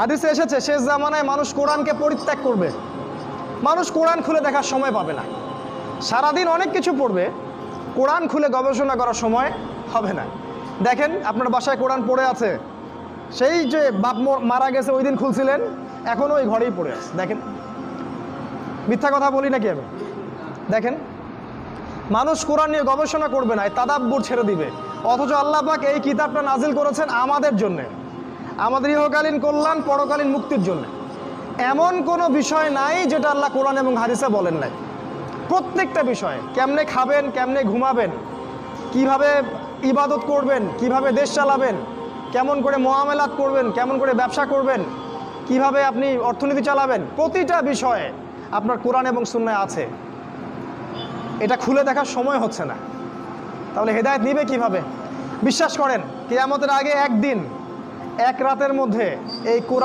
হাদিসে এসেছে শেষ জামানায় মানুষ কোরআনকে পরিত্যাগ করবে। মানুষ কোরআন খুলে দেখার সময় পাবে না। সারাদিন অনেক কিছু পড়বে, কোরআন খুলে গবেষণা করার সময় হবে না। দেখেন আপনার বাসায় কোরআন পড়ে আছে, সেই যে বাপ মারা গেছে ওই দিন খুলছিলেন, এখনও ওই ঘরেই পড়ে আছে। দেখেন, মিথ্যা কথা বলি নাকি আমি? দেখেন, মানুষ কোরআন নিয়ে গবেষণা করবে না, তাদাব্বুর ছেড়ে দিবে। অথচ আল্লাহ পাক এই কিতাবটা নাজিল করেছেন আমাদের জন্যে, আমাদের ইহকালীন কল্যাণ, পরকালীন মুক্তির জন্য। এমন কোনো বিষয় নাই যেটা আল্লাহ কোরআন এবং হাদিসে বলেন নাই। প্রত্যেকটা বিষয়, কেমনে খাবেন, কেমনে ঘুমাবেন, কিভাবে ইবাদত করবেন, কিভাবে দেশ চালাবেন, কেমন করে মুআমালাত করবেন, কেমন করে ব্যবসা করবেন, কিভাবে আপনি অর্থনীতি চালাবেন, প্রতিটা বিষয়ে আপনার কোরআন এবং সুন্নাহ আছে। এটা খুলে দেখার সময় হচ্ছে না, তাহলে হেদায়েত নিবে কিভাবে? বিশ্বাস করেন কিয়ামতের আগে একদিন, এক রাতের মধ্যে এই কোরআন